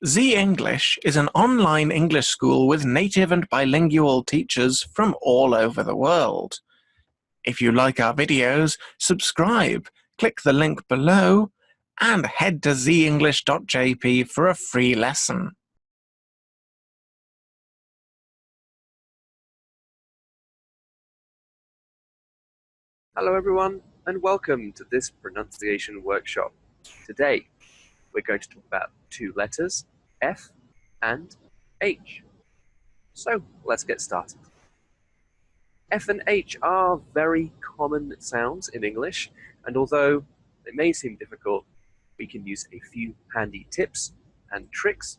ZEnglish is an online English school with native and bilingual teachers from all over the world. If you like our videos, subscribe, click the link below, and head to zenglish.jp for a free lesson. Hello everyone, and welcome to this pronunciation workshop. Today, we're going to talk about two letters, F and H. So, let's get started. F and H are very common sounds in English, and although they may seem difficult, we can use a few handy tips and tricks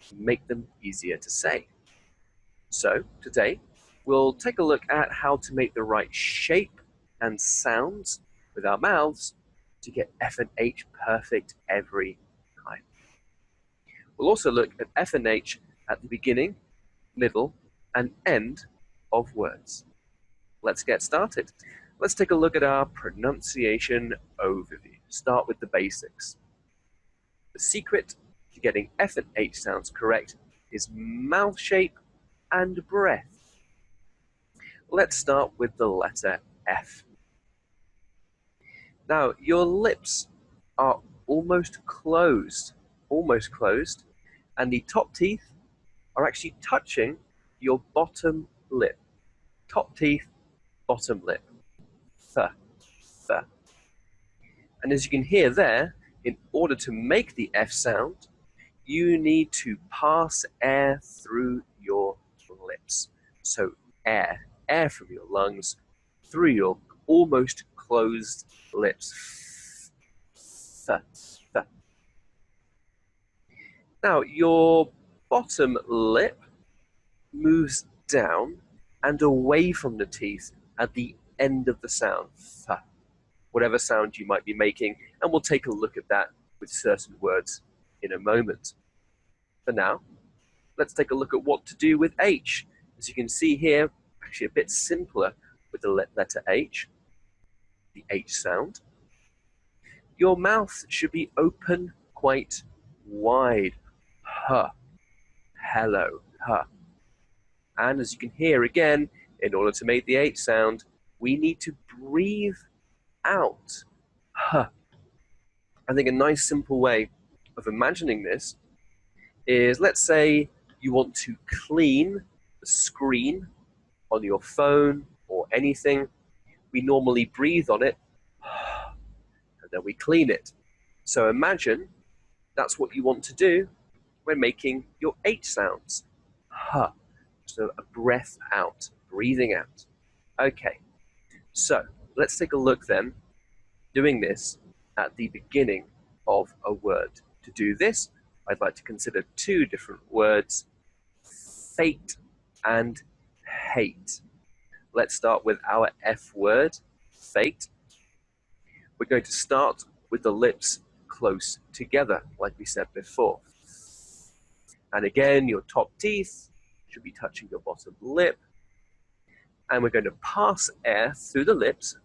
to make them easier to say. So, today, we'll take a look at how to make the right shape and sounds with our mouths to get F and H perfect every time. We'll also look at F and H at the beginning, middle, and end of words. Let's get started. Let's take a look at our pronunciation overview. Start with the basics. The secret to getting F and H sounds correct is mouth shape and breath. Let's start with the letter F. Now, your lips are almost closed, and the top teeth are actually touching your bottom lip. Top teeth, bottom lip. Th, th. And as you can hear there, in order to make the F sound, you need to pass air through your lips. So air from your lungs through your almost closed lips. Th, th. Now, your bottom lip moves down and away from the teeth at the end of the sound, th, whatever sound you might be making, and we'll take a look at that with certain words in a moment. For now, let's take a look at what to do with H. As you can see here, actually a bit simpler with the letter H, the H sound. Your mouth should be open quite wide. Huh. Hello. Huh. And as you can hear again, in order to make the H sound, we need to breathe out. Huh. I think a nice simple way of imagining this is, let's say you want to clean the screen on your phone or anything. We normally breathe on it, and then we clean it. So imagine that's what you want to do when making your H sounds. Huh. So a breath out, breathing out. Okay, so let's take a look then, doing this at the beginning of a word. To do this, I'd like to consider two different words, fate and hate. Let's start with our F word, fate. We're going to start with the lips close together, like we said before. And again, your top teeth should be touching your bottom lip. And we're going to pass air through the lips,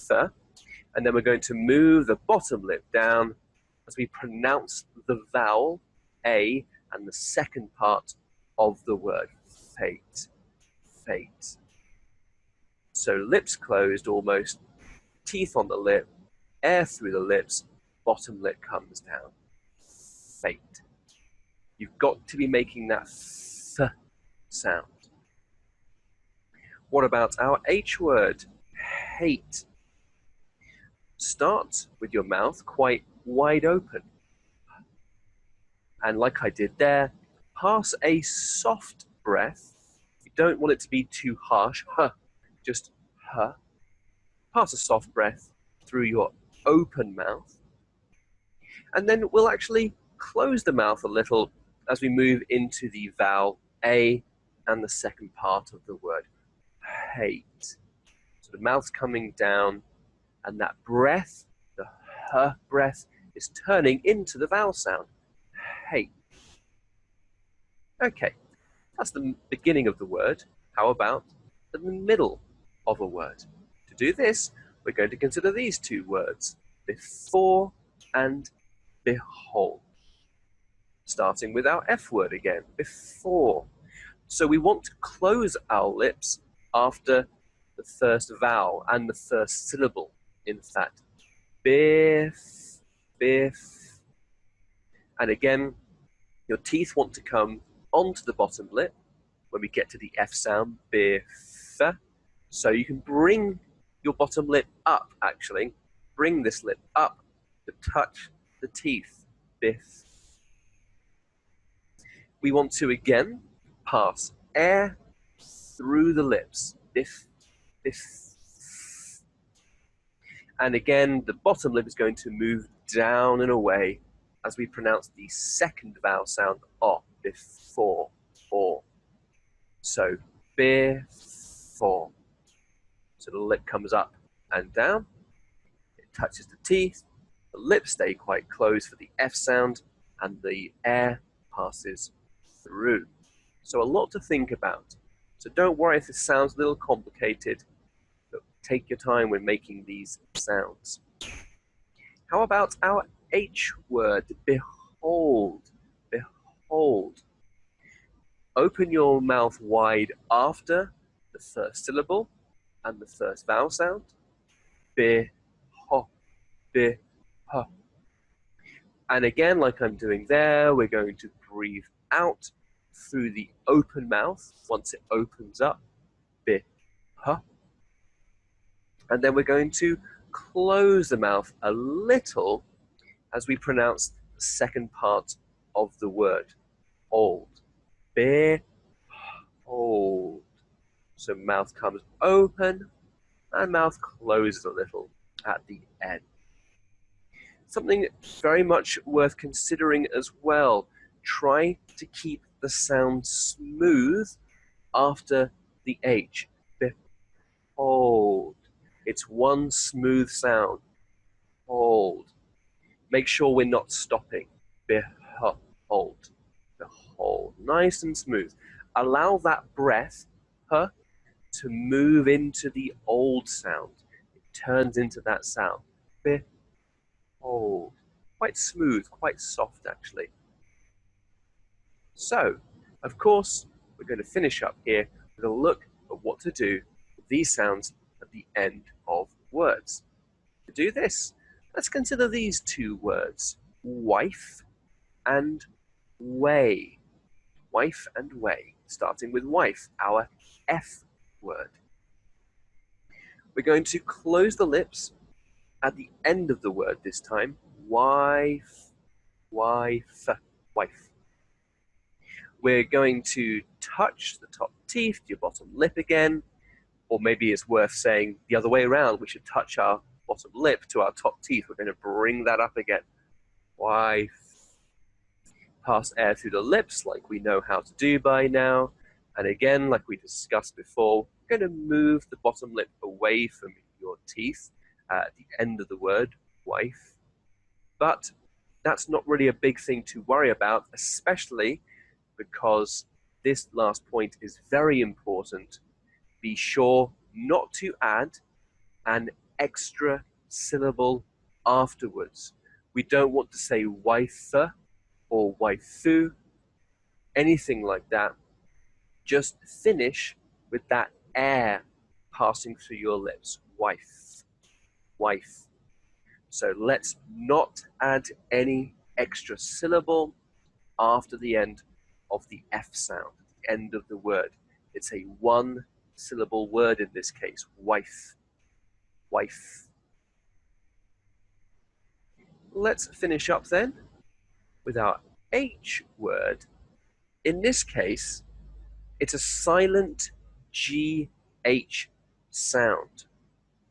th, and then we're going to move the bottom lip down as we pronounce the vowel A and the second part of the word, fate, fate. So lips closed almost, teeth on the lip, air through the lips, bottom lip comes down, fate. You've got to be making that th sound. What about our H word, hate? Start with your mouth quite wide open. And like I did there, pass a soft breath. You don't want it to be too harsh, huh, just huh. Pass a soft breath through your open mouth. And then we'll actually close the mouth a little as we move into the vowel A and the second part of the word, hate. So the mouth's coming down, and that breath, the huh breath, is turning into the vowel sound, hate. Okay, that's the beginning of the word. How about the middle of a word? To do this, we're going to consider these two words, before and behold. starting with our F word again, before. So we want to close our lips after the first vowel and the first syllable, in fact. Biff, biff. And again, your teeth want to come onto the bottom lip when we get to the F sound, biff. So you can bring your bottom lip up, actually. Bring this lip up to touch the teeth, biff. We want to, again, pass air through the lips, biff, biff. And again, the bottom lip is going to move down and away as we pronounce the second vowel sound, o, before, or. So, before. So the lip comes up and down, it touches the teeth, the lips stay quite closed for the F sound, and the air passes through. So a lot to think about. So don't worry if this sounds a little complicated, but take your time when making these sounds. How about our H word, behold, behold. Open your mouth wide after the first syllable and the first vowel sound. Be-ho, be-ho. And again, like I'm doing there, we're going to breathe out through the open mouth once it opens up. Be-ho. And then we're going to close the mouth a little as we pronounce the second part of the word, old. Behold. So mouth comes open and mouth closes a little at the end. Something very much worth considering as well. Try to keep the sound smooth after the H. Behold. It's one smooth sound. Hold. Make sure we're not stopping. Behold. Behold. Nice and smooth. Allow that breath to move into the old sound. It turns into that sound. Behold. Quite smooth, quite soft actually. So, of course, we're going to finish up here with a look at what to do with these sounds at the end of words. To do this, let's consider these two words, wife and way. Wife and way. Starting with wife, our F word. We're going to close the lips at the end of the word this time. Wife, wife, wife. We're going to touch the top teeth to your bottom lip again, or maybe it's worth saying the other way around. We should touch our bottom lip to our top teeth. We're going to bring that up again. Wife. Pass air through the lips like we know how to do by now. And again, like we discussed before, we're going to move the bottom lip away from your teeth at the end of the word, wife. But that's not really a big thing to worry about, especially because this last point is very important. Be sure not to add an extra syllable afterwards. We don't want to say wife or waifu, anything like that. Just finish with that air passing through your lips. Wife, wife. So let's not add any extra syllable after the end of the F sound, the end of the word. It's a one syllable word in this case, wife, wife. Let's finish up then with our H word. In this case, it's a silent GH sound,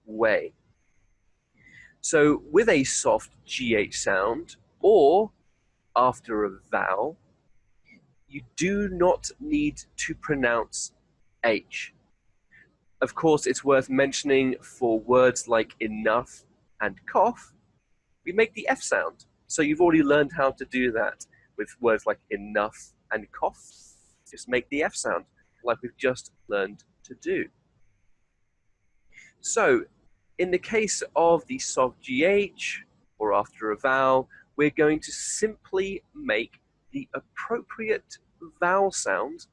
way. So with a soft GH sound, or after a vowel, you do not need to pronounce H. Of course, it's worth mentioning for words like enough and cough, we make the F sound. So you've already learned how to do that with words like enough and cough. Just make the F sound like we've just learned to do. So in the case of the soft GH or after a vowel, we're going to simply make the appropriate vowel sound.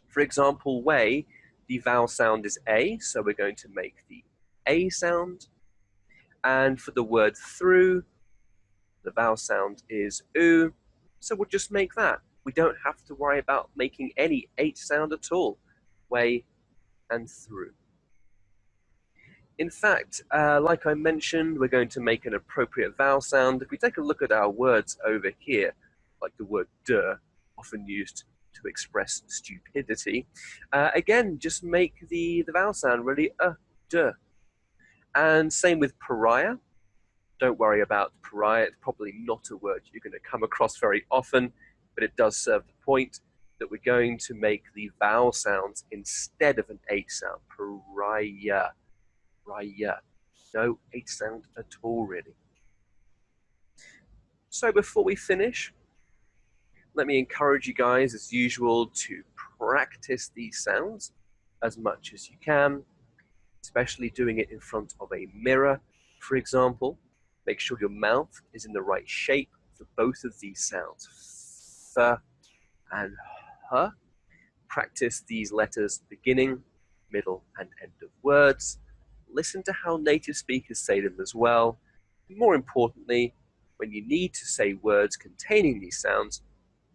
For example, way, the vowel sound is A, so we're going to make the A sound. And for the word through, the vowel sound is oo, so we'll just make that. We don't have to worry about making any H sound at all. Way and through. In fact, like I mentioned, we're going to make an appropriate vowel sound. If we take a look at our words over here, like the word duh, often used to express stupidity, again, just make the vowel sound really duh. And same with pariah. Don't worry about pariah. It's probably not a word you're going to come across very often, but it does serve the point that we're going to make the vowel sounds instead of an H sound. Pariah. Pariah. No H sound at all, really. So before we finish, let me encourage you guys, as usual, to practice these sounds as much as you can, especially doing it in front of a mirror, for example. Make sure your mouth is in the right shape for both of these sounds, f and h. Practice these letters beginning, middle, and end of words. Listen to how native speakers say them as well. More importantly, when you need to say words containing these sounds,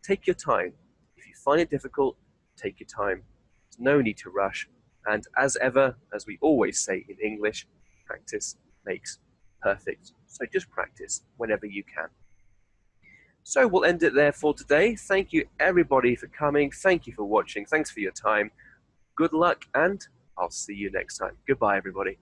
take your time. If you find it difficult, take your time. There's no need to rush. And as ever, as we always say in English, practice makes perfect. So just practice whenever you can. So we'll end it there for today. Thank you everybody for coming. Thank you for watching. Thanks for your time. Good luck, and I'll see you next time. Goodbye, everybody.